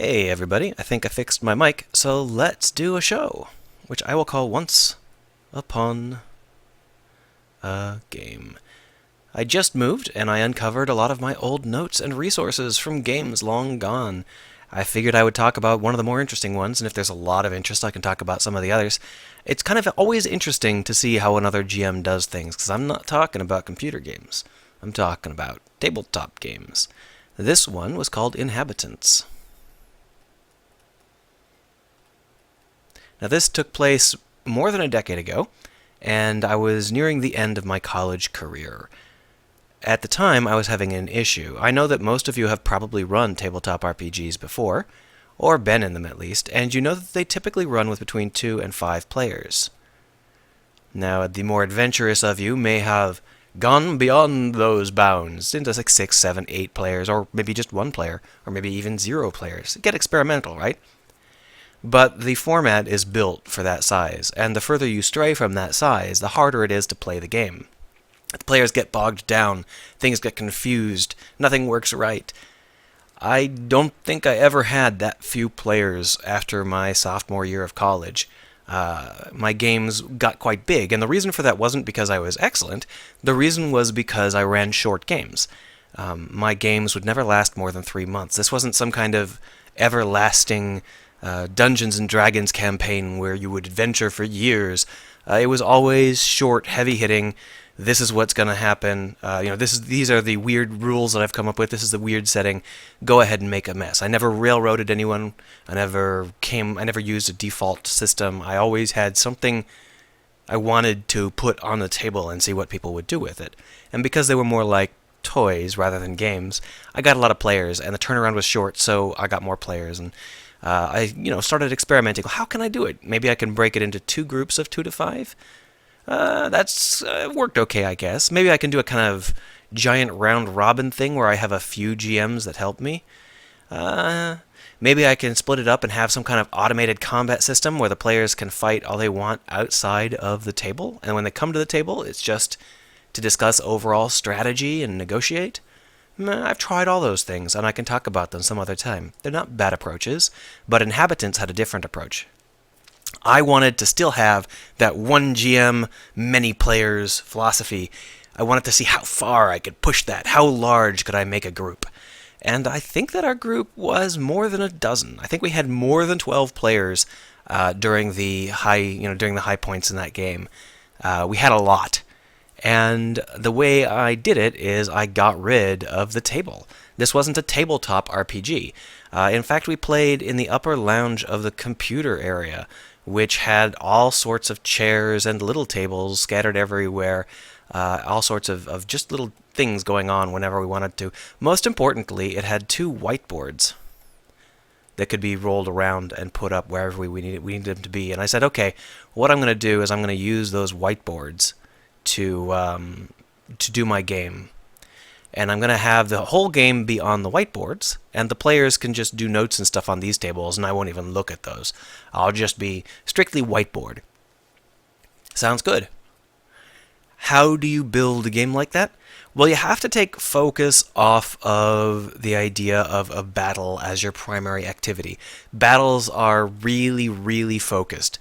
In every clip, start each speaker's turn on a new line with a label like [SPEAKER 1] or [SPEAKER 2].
[SPEAKER 1] Hey everybody, I think I fixed my mic, so let's do a show, which I will call Once Upon a Game. I just moved, and I uncovered a lot of my old notes and resources from games long gone. I figured I would talk about one of the more interesting ones, and if there's a lot of interest, I can talk about some of the others. It's kind of always interesting to see how another GM does things, because I'm not talking about computer games. I'm talking about tabletop games. This one was called Inhabitants. Now, this took place more than a decade ago, and I was nearing the end of my college career. At the time, I was having an issue. I know that most of you have probably run tabletop RPGs before, or been in them at least, and you know that they typically run with between 2 and 5 players. Now, the more adventurous of you may have gone beyond those bounds into like 6, 7, 8 players, or maybe just 1 player, or maybe even 0 players. Get experimental, right? But the format is built for that size, and the further you stray from that size, the harder it is to play the game. The players get bogged down, things get confused, nothing works right. I don't think I ever had that few players after my sophomore year of college. My games got quite big, and the reason for that wasn't because I was excellent. The reason was because I ran short games. My games would never last more than 3 months. This wasn't some kind of everlasting Dungeons and Dragons campaign where you would adventure for years. It was always short, heavy-hitting. This is what's going to happen. These are the weird rules that I've come up with. This is the weird setting. Go ahead and make a mess. I never railroaded anyone. I never used a default system. I always had something I wanted to put on the table and see what people would do with it. And because they were more like toys rather than games, I got a lot of players, and the turnaround was short, so I got more players. And I started experimenting. How can I do it? Maybe I can break it into 2 groups of 2 to 5. That's worked okay, I guess. Maybe I can do a kind of giant round robin thing where I have a few GMs that help me. Maybe I can split it up and have some kind of automated combat system where the players can fight all they want outside of the table, and when they come to the table, it's just to discuss overall strategy and negotiate. I've tried all those things, and I can talk about them some other time. They're not bad approaches, but Inhabitants had a different approach. I wanted to still have that one GM, many players philosophy. I wanted to see how far I could push that. How large could I make a group? And I think that our group was more than a dozen. I think we had more than 12 players during the high points in that game. We had a lot. And the way I did it is I got rid of the table. This wasn't a tabletop RPG. In fact, we played in the upper lounge of the computer area, which had all sorts of chairs and little tables scattered everywhere, all sorts of just little things going on whenever we wanted to. Most importantly, it had 2 whiteboards that could be rolled around and put up wherever we needed them to be. And I said, okay, what I'm going to do is I'm going to use those whiteboards to do my game, and I'm going to have the whole game be on the whiteboards, and the players can just do notes and stuff on these tables, and I won't even look at those. I'll just be strictly whiteboard. Sounds good. How do you build a game like that? Well, you have to take focus off of the idea of a battle as your primary activity. Battles are really, really focused.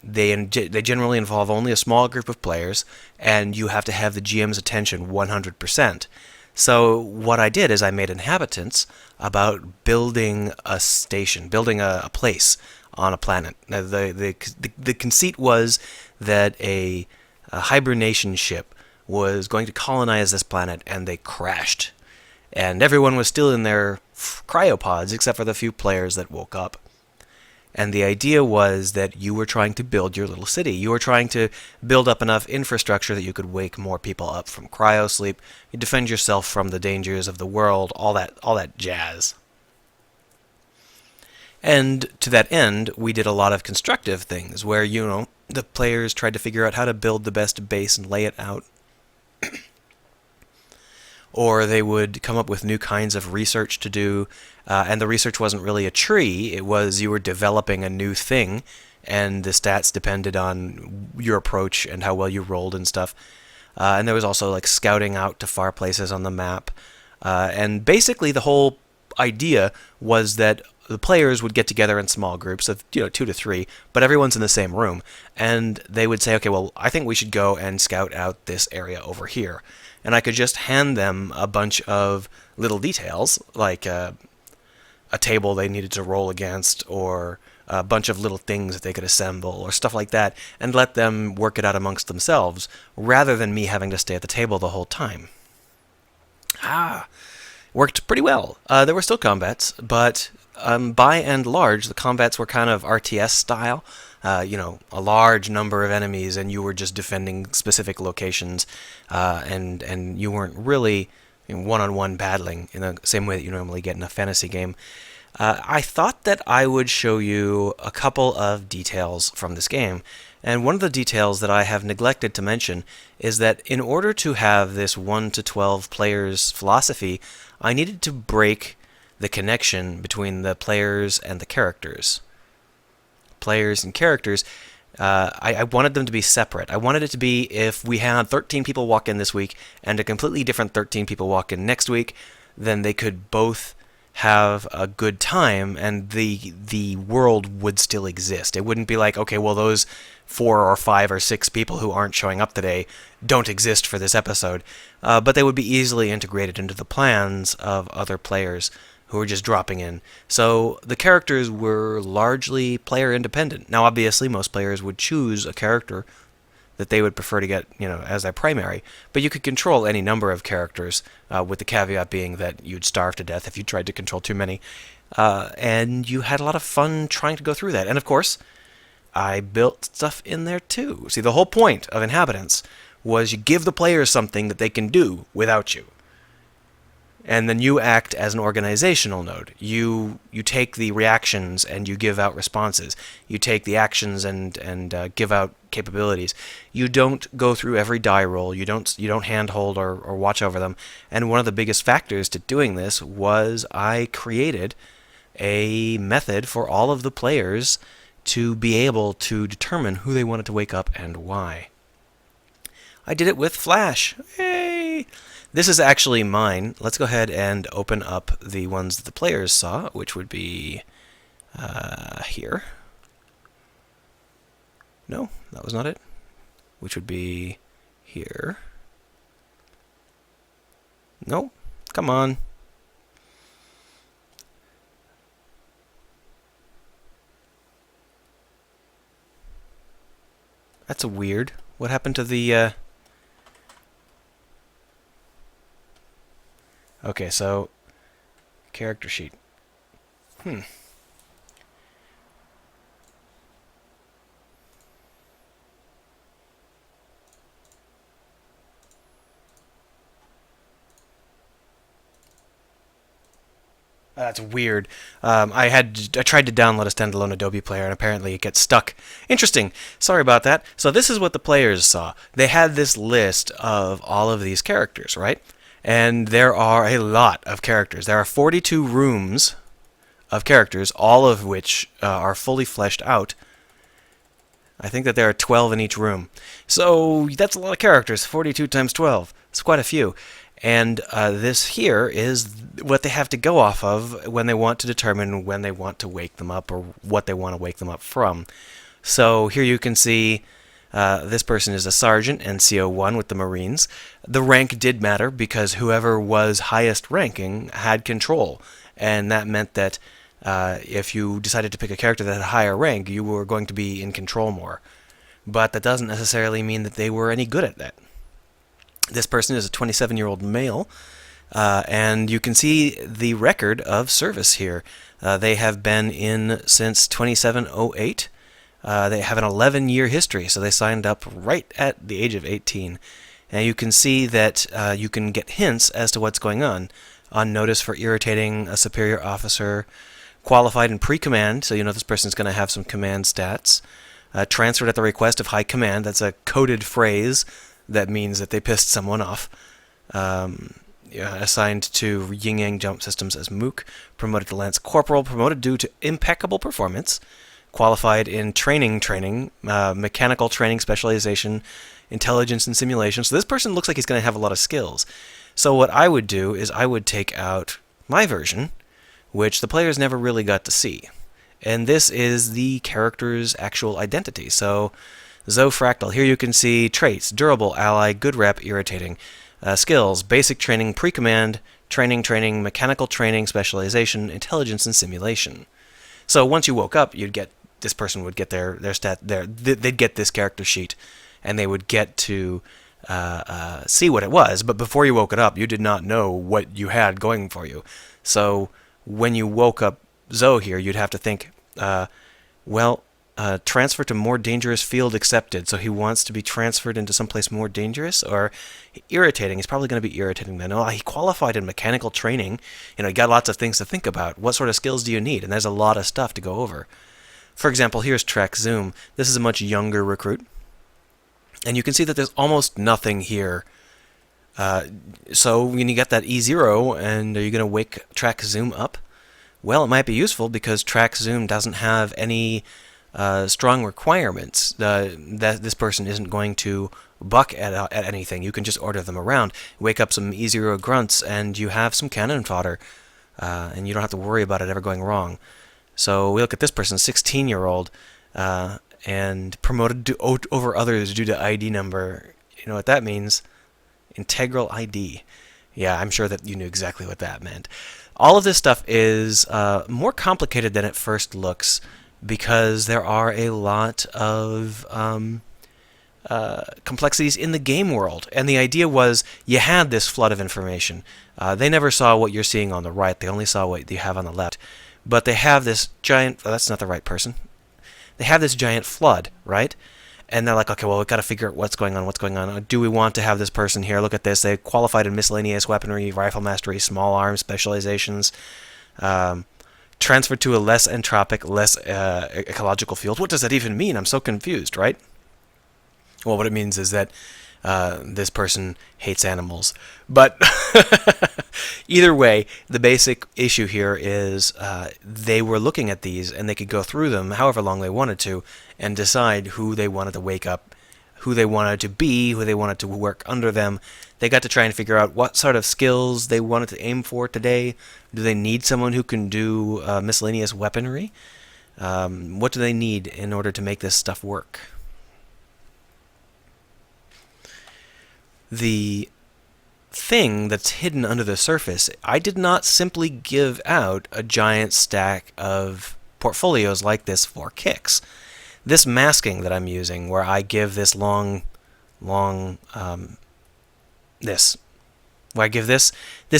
[SPEAKER 1] They generally involve only a small group of players, and you have to have the GM's attention 100%. So what I did is I made Inhabitants about building a station, building a place on a planet. Now, the conceit was that a hibernation ship was going to colonize this planet, and they crashed. And everyone was still in their cryopods except for the few players that woke up. And the idea was that you were trying to build your little city. You were trying to build up enough infrastructure that you could wake more people up from cryosleep. You defend yourself from the dangers of the world, all that jazz. And to that end, we did a lot of constructive things where, the players tried to figure out how to build the best base and lay it out. Or they would come up with new kinds of research to do, and the research wasn't really a tree, it was you were developing a new thing, and the stats depended on your approach and how well you rolled and stuff. And there was also like scouting out to far places on the map. And basically the whole idea was that the players would get together in small groups of 2 to 3, but everyone's in the same room, and they would say, okay, well, I think we should go and scout out this area over here, and I could just hand them a bunch of little details like a table they needed to roll against, or a bunch of little things that they could assemble, or stuff like that, and let them work it out amongst themselves, rather than me having to stay at the table the whole time. Worked pretty well. There were still combats, but by and large, the combats were kind of RTS style. A large number of enemies, and you were just defending specific locations, and you weren't really one-on-one battling in the same way that you normally get in a fantasy game. I thought that I would show you a couple of details from this game, and one of the details that I have neglected to mention is that in order to have this 1 to 12 players philosophy, I needed to break the connection between the players and the characters. Players and characters, I wanted them to be separate. I wanted it to be if we had 13 people walk in this week and a completely different 13 people walk in next week, then they could both have a good time and the world would still exist. It wouldn't be like, okay, well, those 4 or 5 or 6 people who aren't showing up today don't exist for this episode, but they would be easily integrated into the plans of other players who were just dropping in. So the characters were largely player independent. Now, obviously, most players would choose a character that they would prefer to get, as their primary, but you could control any number of characters, with the caveat being that you'd starve to death if you tried to control too many. And you had a lot of fun trying to go through that. And of course, I built stuff in there too. See, the whole point of Inhabitants was you give the players something that they can do without you. And then you act as an organizational node. You take the reactions and you give out responses. You take the actions and give out capabilities. You don't go through every die roll. You don't handhold or watch over them. And one of the biggest factors to doing this was I created a method for all of the players to be able to determine who they wanted to wake up and why. I did it with Flash. Hey! This is actually mine. Let's go ahead and open up the ones that the players saw, which would be here. No, that was not it. Which would be here. No, come on. That's weird. What happened to the... Okay, so character sheet. That's weird. I tried to download a standalone Adobe player, and apparently it gets stuck. Interesting. Sorry about that. So this is what the players saw. They had this list of all of these characters, right? And there are a lot of characters. There are 42 rooms of characters, all of which are fully fleshed out. I think that there are 12 in each room. So that's a lot of characters. 42 times 12. It's quite a few. And this here is what they have to go off of when they want to determine when they want to wake them up or what they want to wake them up from. So here you can see this person is a sergeant, NCO1 with the Marines. The rank did matter because whoever was highest ranking had control. And that meant that if you decided to pick a character that had a higher rank, you were going to be in control more. But that doesn't necessarily mean that they were any good at that. This person is a 27-year-old male, and you can see the record of service here. They have been in since 2708. They have an 11-year history, so they signed up right at the age of 18. And you can see that you can get hints as to what's going on. On notice for irritating a superior officer, qualified in pre-command, so you know this person's going to have some command stats. Transferred at the request of high command, that's a coded phrase that means that they pissed someone off. Assigned to Yin Yang Jump Systems as Mook, promoted to Lance Corporal, promoted due to impeccable performance, qualified in training, mechanical training specialization, intelligence and simulation. So this person looks like he's going to have a lot of skills. So what I would do is I would take out my version, which the players never really got to see. And this is the character's actual identity. So, Fractal. Here you can see traits: durable, ally, good rep, irritating. Skills: basic training, pre-command, training, mechanical training, specialization, intelligence, and simulation. So once you woke up, this person would get their stat they'd get this character sheet, and they would get to see what it was. But before you woke it up, you did not know what you had going for you. So when you woke up Zoe here, you'd have to think, transfer to more dangerous field accepted. So he wants to be transferred into someplace more dangerous, or irritating. He's probably going to be irritating then. Oh, he qualified in mechanical training. He got lots of things to think about. What sort of skills do you need? And there's a lot of stuff to go over. For example, here's Trek Zoom. This is a much younger recruit. And you can see that there's almost nothing here. So when you get that E0, and are you going to wake Trek Zoom up? Well, it might be useful because Trek Zoom doesn't have any strong requirements. That this person isn't going to buck at anything. You can just order them around, wake up some E0 grunts, and you have some cannon fodder, and you don't have to worry about it ever going wrong. So we look at this person, 16-year-old, and promoted over others due to ID number. You know what that means? Integral ID. Yeah, I'm sure that you knew exactly what that meant. All of this stuff is more complicated than it first looks, because there are a lot of complexities in the game world. And the idea was you had this flood of information. They never saw what you're seeing on the right. They only saw what you have on the left. But they have this giant... that's not the right person. They have this giant flood, right? And they're like, okay, well, we've got to figure out what's going on. Do we want to have this person here? Look at this. They qualified in miscellaneous weaponry, rifle mastery, small arms, specializations. Transferred to a less entropic, less ecological field. What does that even mean? I'm so confused, right? Well, what it means is that this person hates animals. But either way, the basic issue here is they were looking at these, and they could go through them however long they wanted to, and decide who they wanted to wake up, who they wanted to be, who they wanted to work under them. They got to try and figure out what sort of skills they wanted to aim for today. Do they need someone who can do miscellaneous weaponry? What do they need in order to make this stuff work? The thing that's hidden under the surface, I did not simply give out a giant stack of portfolios like this for kicks. This masking that I'm using, where I give this this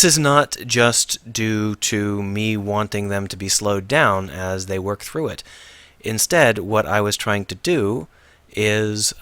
[SPEAKER 1] is not just due to me wanting them to be slowed down as they work through it. Instead, what I was trying to do is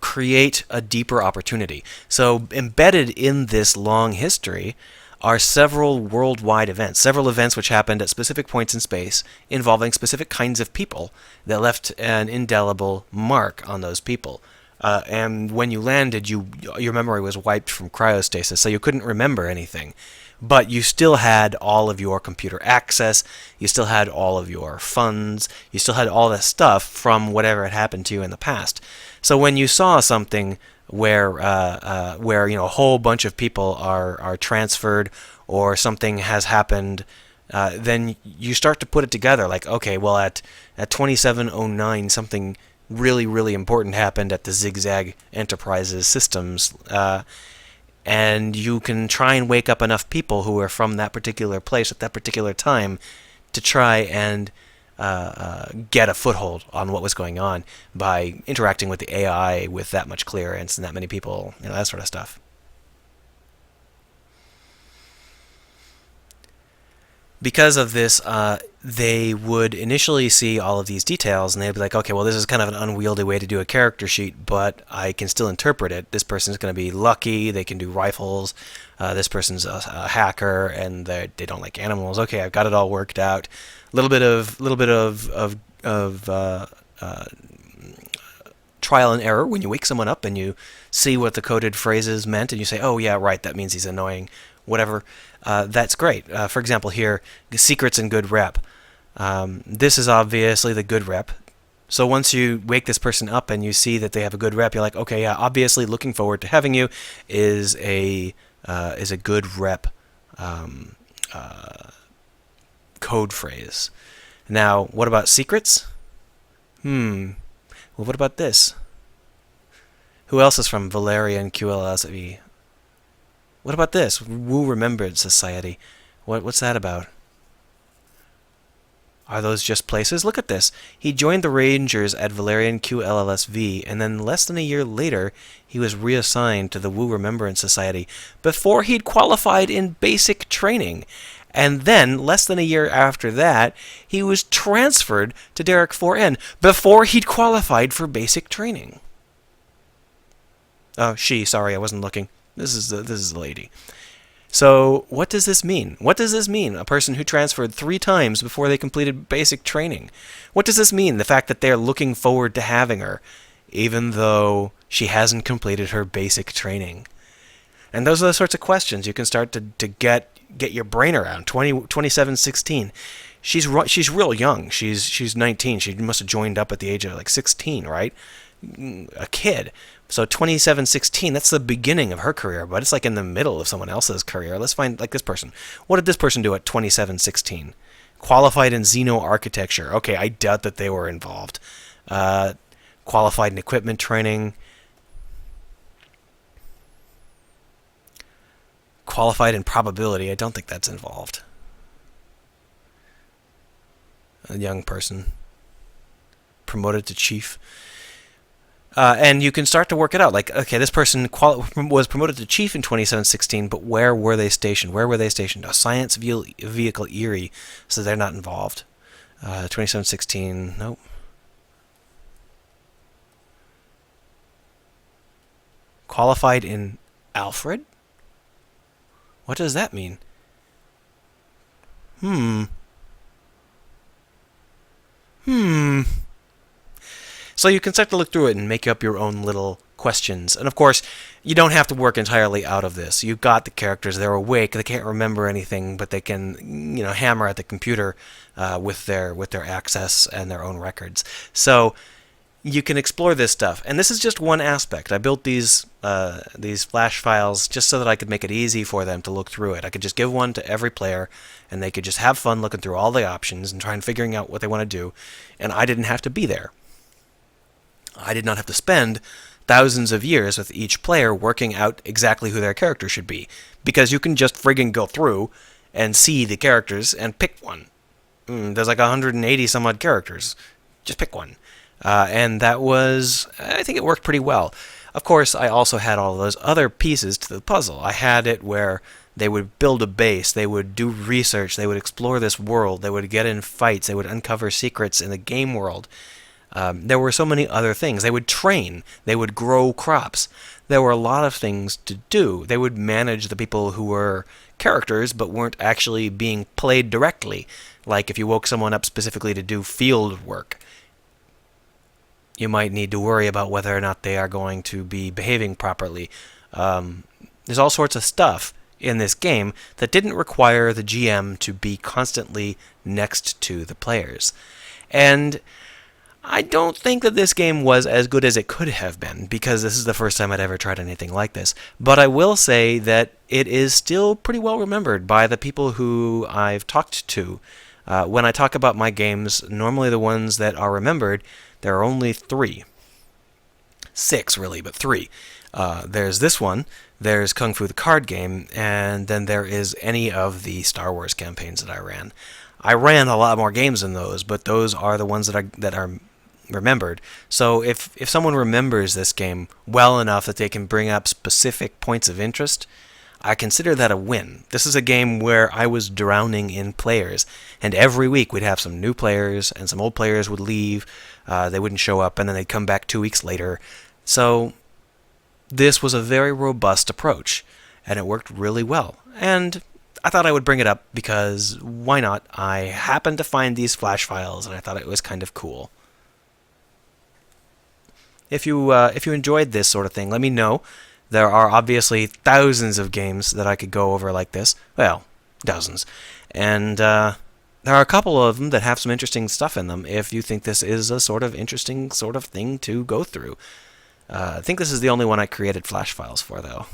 [SPEAKER 1] create a deeper opportunity. So embedded in this long history are several worldwide events, several events which happened at specific points in space involving specific kinds of people that left an indelible mark on those people. And when you landed, your memory was wiped from cryostasis, so you couldn't remember anything. But you still had all of your computer access, you still had all of your funds, you still had all that stuff from whatever had happened to you in the past. So when you saw something where a whole bunch of people are transferred, or something has happened, then you start to put it together. Like, okay, well, at 2709 something really, really important happened at the Zigzag Enterprises systems, and you can try and wake up enough people who are from that particular place at that particular time to try and get a foothold on what was going on by interacting with the AI with that much clearance and that many people, that sort of stuff. Because of this, they would initially see all of these details, and they'd be like, okay, well, this is kind of an unwieldy way to do a character sheet, but I can still interpret it. This person's going to be lucky, they can do rifles, this person's a hacker, and they don't like animals. Okay, I've got it all worked out. A little bit of trial and error when you wake someone up and you see what the coded phrases meant, and you say, oh, yeah, right, that means he's annoying, whatever. That's great. For example, here, secrets and good rep. This is obviously the good rep. So once you wake this person up and you see that they have a good rep, you're like, okay, yeah, obviously looking forward to having you is a good rep code phrase. Now, what about secrets? Well, what about this? Who else is from Valerian QLSV? What about this? Wu Remembered Society. What's that about? Are those just places? Look at this. He joined the Rangers at Valerian QLSV, and then less than a year later, he was reassigned to the Wu Remembrance Society before he'd qualified in basic training. And then, less than a year after that, he was transferred to Derek 4N before he'd qualified for basic training. Oh, sorry, I wasn't looking. This is the lady. So, what does this mean? What does this mean? A person who transferred 3 times before they completed basic training. What does this mean? The fact that they're looking forward to having her, even though she hasn't completed her basic training. And those are the sorts of questions you can start to get your brain around. 2716. She's real young. She's 19. She must have joined up at the age of like 16, right? A kid. So 2716, that's the beginning of her career, but it's like in the middle of someone else's career. Let's find like this person. What did this person do at 2716? Qualified in Xeno architecture. Okay, I doubt that they were involved. Qualified in equipment training. Qualified in probability. I don't think that's involved. A young person. Promoted to chief. And you can start to work it out. Like, okay, this person was promoted to chief in 2716, but where were they stationed? Where were they stationed? A science vehicle Erie, so they're not involved. 2716, nope. Qualified in Alfred? What does that mean? So you can start to look through it and make up your own little questions. And of course, you don't have to work entirely out of this. You've got the characters, they're awake, they can't remember anything, but they can, hammer at the computer with their access and their own records. So you can explore this stuff. And this is just one aspect. I built these flash files just so that I could make it easy for them to look through it. I could just give one to every player, and they could just have fun looking through all the options and trying to figuring out what they want to do. And I didn't have to be there. I did not have to spend thousands of years with each player working out exactly who their character should be, because you can just friggin' go through and see the characters and pick one. There's like 180 some odd characters. Just pick one. And that was, I think it worked pretty well. Of course, I also had all those other pieces to the puzzle. I had it where they would build a base, they would do research, they would explore this world, they would get in fights, they would uncover secrets in the game world. There were so many other things. They would train. They would grow crops. There were a lot of things to do. They would manage the people who were characters but weren't actually being played directly. Like if you woke someone up specifically to do field work, you might need to worry about whether or not they are going to be behaving properly. There's all sorts of stuff in this game that didn't require the GM to be constantly next to the players. And I don't think that this game was as good as it could have been, because this is the first time I'd ever tried anything like this. But I will say that it is still pretty well remembered by the people who I've talked to. When I talk about my games, normally the ones that are remembered, there are only 3. 6, really, but 3. There's this one, there's Kung Fu the card game, and then there is any of the Star Wars campaigns that I ran. I ran a lot more games than those, but those are the ones that are remembered. So if someone remembers this game well enough that they can bring up specific points of interest, I consider that a win. This is a game where I was drowning in players, and every week we'd have some new players, and some old players would leave, they wouldn't show up, and then they'd come back 2 weeks later. So this was a very robust approach, and it worked really well. And I thought I would bring it up because why not? I happened to find these flash files, and I thought it was kind of cool. If you enjoyed this sort of thing, let me know. There are obviously thousands of games that I could go over like this. Well, dozens. And there are a couple of them that have some interesting stuff in them if you think this is a sort of interesting sort of thing to go through. I think this is the only one I created flash files for, though.